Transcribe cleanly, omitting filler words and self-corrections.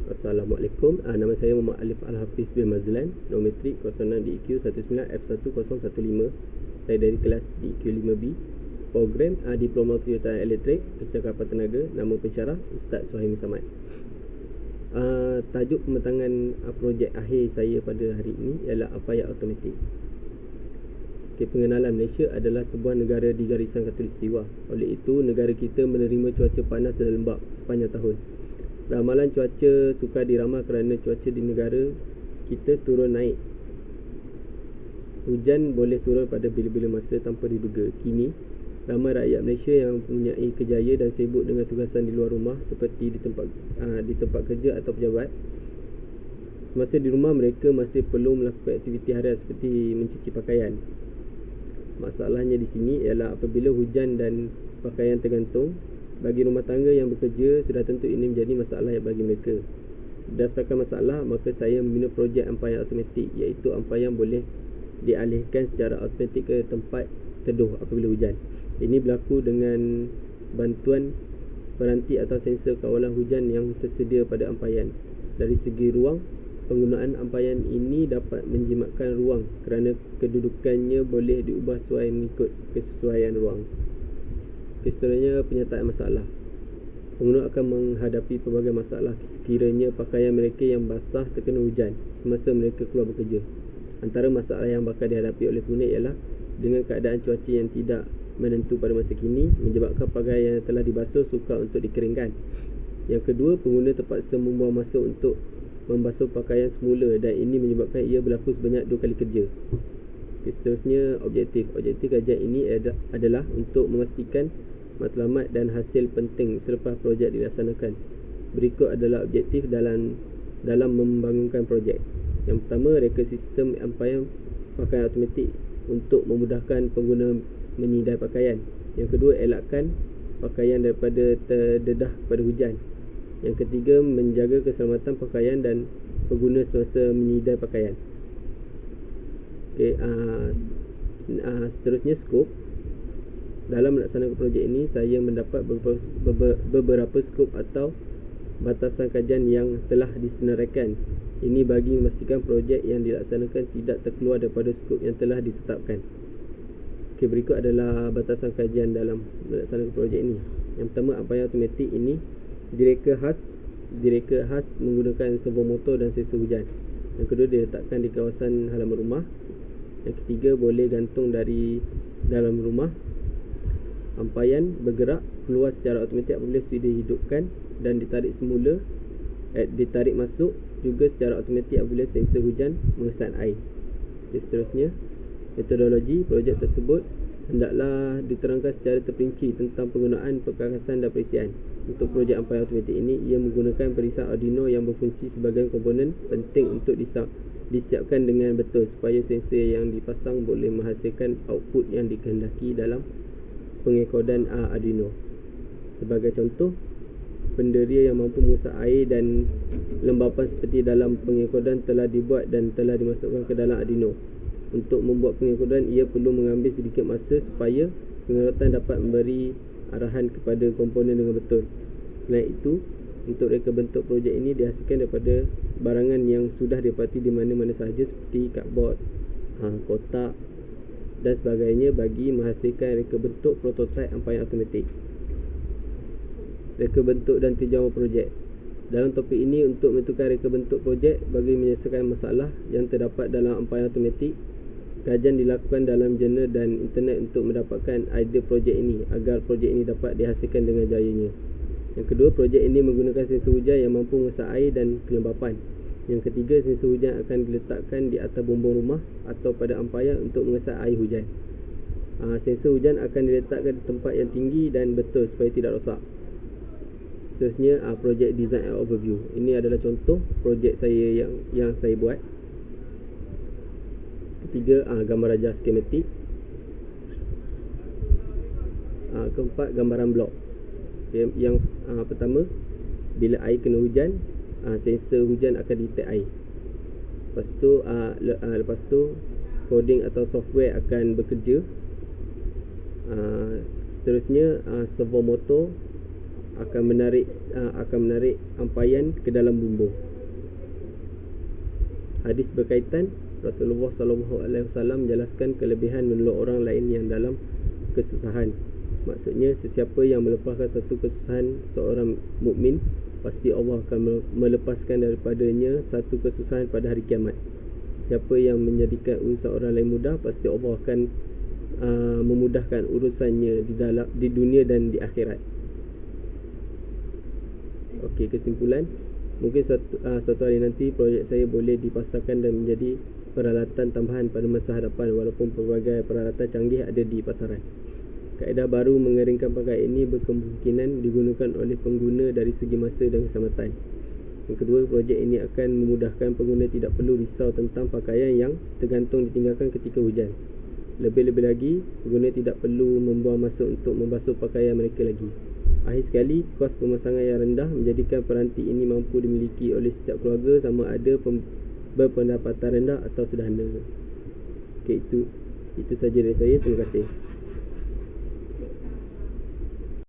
Assalamualaikum. Nama saya Muhammad Alif Al-Hafiz bin Mazlan, Nometrik 06 DEQ 19F1015. Saya dari kelas DEQ 5B. Program Diploma Kejuruteraan Elektrik, Percakapan Tenaga. Nama pensyarah Ustaz Suhaimi Samad. Tajuk pembentangan projek akhir saya pada hari ini ialah Ampaian Automatik. Pengenalan Malaysia adalah sebuah negara di garisan khatulistiwa. Oleh itu, negara kita menerima cuaca panas dan lembap sepanjang tahun. Ramalan cuaca sukar diramal kerana cuaca di negara kita turun naik. Hujan boleh turun pada bila-bila masa tanpa diduga. Kini, ramai rakyat Malaysia yang mempunyai kejaya dan sibuk dengan tugasan di luar rumah seperti di tempat kerja atau pejabat. Semasa di rumah, mereka masih perlu melakukan aktiviti harian seperti mencuci pakaian. Masalahnya di sini ialah apabila hujan dan pakaian tergantung, bagi rumah tangga yang bekerja, sudah tentu ini menjadi masalah bagi mereka. Berdasarkan masalah, maka saya membina projek ampaian automatik, iaitu ampaian boleh dialihkan secara automatik ke tempat teduh apabila hujan. Ini berlaku dengan bantuan peranti atau sensor kawalan hujan yang tersedia pada ampaian. Dari segi ruang, penggunaan ampaian ini dapat menjimatkan ruang kerana kedudukannya boleh diubah sesuai mengikut kesesuaian ruang. Seterusnya, penyertaan masalah. Pengguna akan menghadapi pelbagai masalah sekiranya pakaian mereka yang basah terkena hujan semasa mereka keluar bekerja. Antara masalah yang bakal dihadapi oleh pengguna ialah dengan keadaan cuaca yang tidak menentu pada masa kini menyebabkan pakaian yang telah dibasuh sukar untuk dikeringkan. Yang kedua, pengguna terpaksa membuang masa untuk membasuh pakaian semula dan ini menyebabkan ia berlaku sebanyak 2 kali kerja. Seterusnya, objektif kajian ini adalah untuk memastikan matlamat dan hasil penting selepas projek dilaksanakan. Berikut adalah objektif dalam membangunkan projek. Yang pertama, reka sistem ampaian pakaian automatik untuk memudahkan pengguna menyidai pakaian. Yang kedua, elakkan pakaian daripada terdedah pada hujan. Yang ketiga, menjaga keselamatan pakaian dan pengguna semasa menyidai pakaian. Seterusnya, skop. Dalam melaksanakan projek ini, saya mendapat beberapa skop atau batasan kajian yang telah disenaraikan. Ini bagi memastikan projek yang dilaksanakan tidak terkeluar daripada skop yang telah ditetapkan. Berikut adalah batasan kajian dalam melaksanakan projek ini. Yang pertama, ampaian automatik ini direka khas menggunakan servo motor dan sensor hujan. Yang kedua, diletakkan di kawasan halaman rumah. Yang ketiga, boleh gantung dari dalam rumah. Ampaian bergerak keluar secara automatik apabila sudah dihidupkan dan ditarik masuk juga secara automatik apabila sensor hujan mengesan air. Seterusnya, metodologi projek tersebut hendaklah diterangkan secara terperinci tentang penggunaan perkakasan dan perisian. Untuk projek ampaian automatik ini, ia menggunakan perisan Arduino yang berfungsi sebagai komponen penting untuk disiapkan dengan betul supaya sensor yang dipasang boleh menghasilkan output yang dikehendaki dalam pengekodan Arduino. Sebagai contoh, penderia yang mampu mengesap air dan lembapan seperti dalam pengekodan telah dibuat dan telah dimasukkan ke dalam Arduino. Untuk membuat pengekodan, ia perlu mengambil sedikit masa supaya pengerotan dapat memberi arahan kepada komponen dengan betul. Selain itu, untuk reka bentuk projek ini dihasilkan daripada barangan yang sudah didapati di mana-mana sahaja seperti cardboard, kotak dan sebagainya bagi menghasilkan reka bentuk prototipe ampaian automatik. Reka bentuk dan tinjauan projek. Dalam topik ini, untuk menentukan reka bentuk projek bagi menyelesaikan masalah yang terdapat dalam ampaian automatik, kajian dilakukan dalam jurnal dan internet untuk mendapatkan idea projek ini agar projek ini dapat dihasilkan dengan jayanya. Yang kedua, projek ini menggunakan sensor hujan yang mampu mengesap air dan kelembapan. Yang ketiga, sensor hujan akan diletakkan di atas bumbung rumah atau pada ampaian untuk mengesap air hujan. Sensor hujan akan diletakkan di tempat yang tinggi dan betul supaya tidak rosak. Seterusnya, projek design and overview. Ini adalah contoh projek saya yang saya buat. Ketiga, gambar rajah skematik. Keempat, gambaran blok. Yang pertama, bila air kena hujan, sensor hujan akan detect air. Lepas tu coding atau software akan bekerja. Seterusnya, servo motor akan menarik ampayan ke dalam bumbung. Hadis berkaitan, Rasulullah SAW menjelaskan kelebihan menolong orang lain yang dalam kesusahan. Maksudnya, sesiapa yang melepaskan satu kesusahan seorang mukmin, pasti Allah akan melepaskan daripadanya satu kesusahan pada hari kiamat. Sesiapa yang menjadikan urusan orang lain mudah, pasti Allah akan memudahkan urusannya di dunia dan di akhirat. Okey, kesimpulan, mungkin suatu hari nanti projek saya boleh dipasarkan dan menjadi peralatan tambahan pada masa hadapan, walaupun pelbagai peralatan canggih ada di pasaran. Kaedah baru mengeringkan pakaian ini berkemungkinan digunakan oleh pengguna dari segi masa dan keselamatan. Yang kedua, projek ini akan memudahkan pengguna tidak perlu risau tentang pakaian yang tergantung ditinggalkan ketika hujan. Lebih-lebih lagi, pengguna tidak perlu membuang masa untuk membasuh pakaian mereka lagi. Akhir sekali, kos pemasangan yang rendah menjadikan peranti ini mampu dimiliki oleh setiap keluarga sama ada berpendapatan rendah atau sederhana. Okey, itu saja dari saya. Terima kasih.